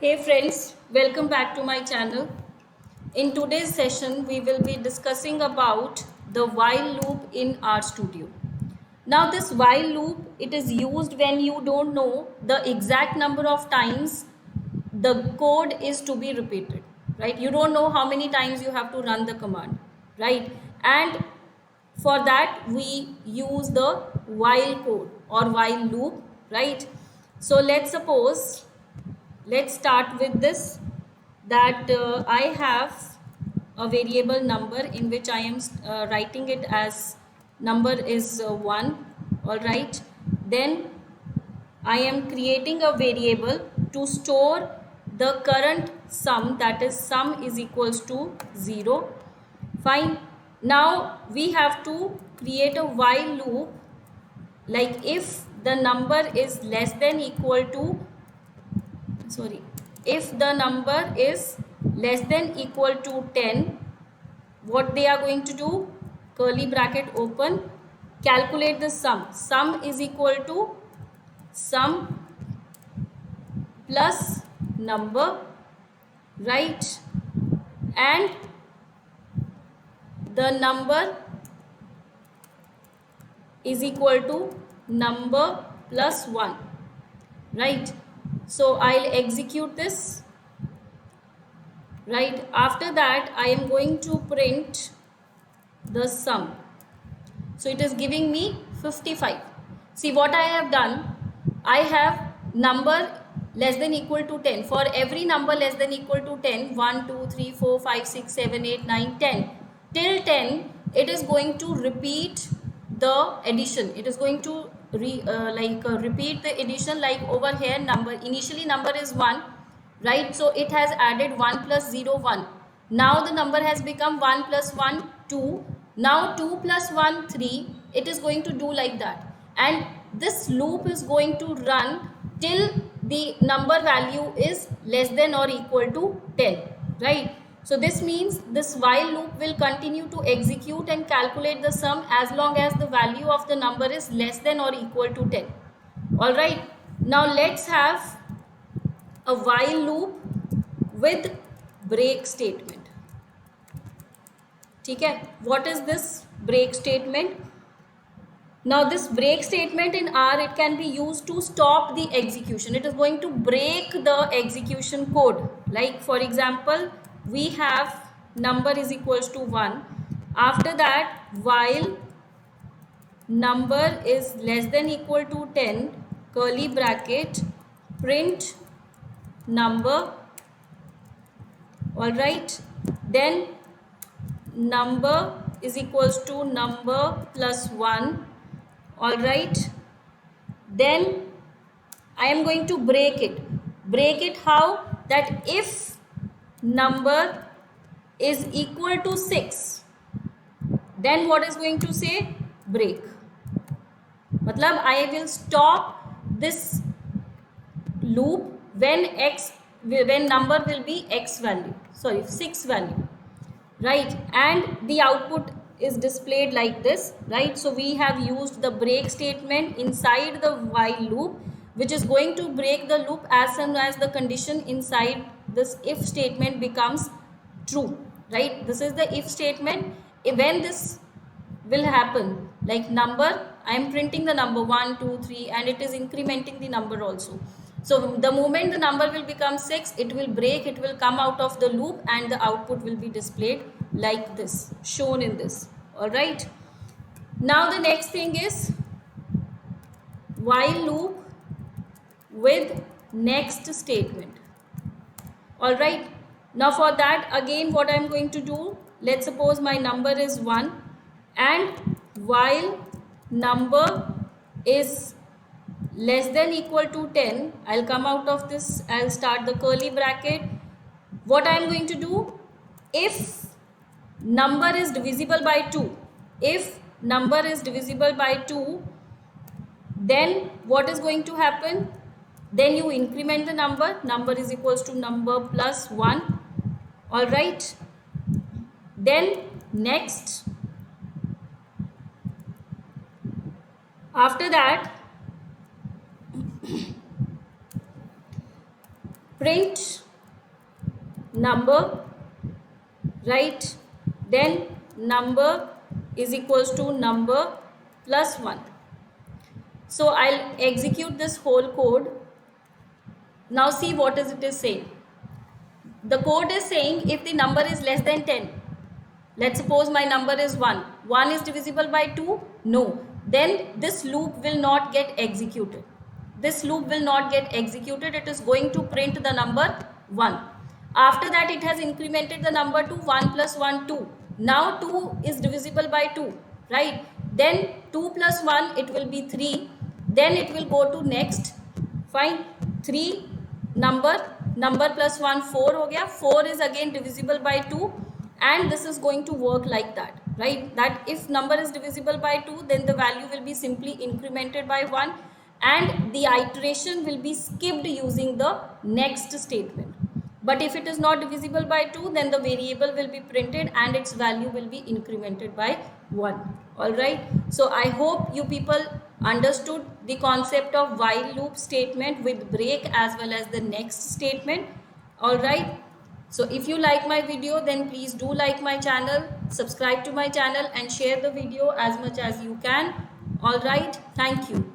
Hey friends, welcome back to my channel. In today's session, we will be discussing about the while loop in RStudio. Now this while loop, it is used when you don't know the exact number of times the code is to be repeated, right? You don't know how many times you have to run the command, right? And for that, we use the while code or while loop, right? So let's start with this that I have a variable number in which I am writing it as number is 1. All right, then I am creating a variable to store the current sum, that is sum is equals to 0. Fine. Now we have to create a while loop, like if the number is less than equal to sorry if the number is less than equal to 10, what they are going to do, curly bracket open, calculate the sum is equal to sum plus number, right? And the number is equal to number plus 1, right? So I'll execute this. Right after that, I am going to print the sum. So it is giving me 55. See what I have done, I have number less than equal to 10. For every number less than equal to 10, 1 2 3 4 5 6 7 8 9 10, till 10 it is going to repeat the addition. It is going to repeat the addition, like over here number initially number is 1, right? So it has added 1 plus 0 1. Now the number has become 1 plus 1 2. Now 2 plus 1 3. It is going to do like that, and this loop is going to run till the number value is less than or equal to 10, right? So this means this while loop will continue to execute and calculate the sum as long as the value of the number is less than or equal to 10. All right, now let's have a while loop with break statement. ठीक है, what is this break statement? Now this break statement in R, it can be used to stop the execution. It is going to break the execution code. Like for example, we have number is equals to 1. After that, while number is less than equal to 10, curly bracket, print number. All right, then number is equals to number plus 1. All right, then I am going to break it how, that if number is equal to 6, then what is going to say, break. Matlab I will stop this loop when number will be x value, sorry 6 value, right? And the output is displayed like this, right? So we have used the break statement inside the while loop, which is going to break the loop as soon as the condition inside this if statement becomes true, right? This is the if statement. When this will happen, like number, I am printing the number 1 2 3 and it is incrementing the number also. So the moment the number will become 6, it will break, it will come out of the loop and the output will be displayed like this, shown in this. All right, now the next thing is while loop with next statement. All right, now for that, again what I am going to do, let's suppose my number is 1, and while number is less than equal to 10, I'll come out of this, I'll start the curly bracket. What I am going to do, if number is divisible by 2, if number is divisible by 2, then what is going to happen, then you increment the number is equals to number plus 1. All right, then next, after that print number, right? Then number is equals to number plus 1. So I'll execute this whole code. Now see what is it is saying. The code is saying if the number is less than 10, let's suppose my number is 1. 1 is divisible by 2? No. Then this loop will not get executed. This loop will not get executed. It is going to print the number 1. After that, it has incremented the number to 1 plus 1, 2. Now 2 is divisible by 2, right? Then 2 plus 1, it will be 3. Then it will go to next. Fine. 3 number plus 1 4 हो गया. 4 is again divisible by 2, and this is going to work like that, right? That if number is divisible by 2, then the value will be simply incremented by 1, and the iteration will be skipped using the next statement. But if it is not divisible by 2, then the variable will be printed and its value will be incremented by 1. Alright, so I hope you people understood the concept of while loop statement with break as well as the next statement. Alright, so if you like my video, then please do like my channel, subscribe to my channel and share the video as much as you can. Alright, thank you.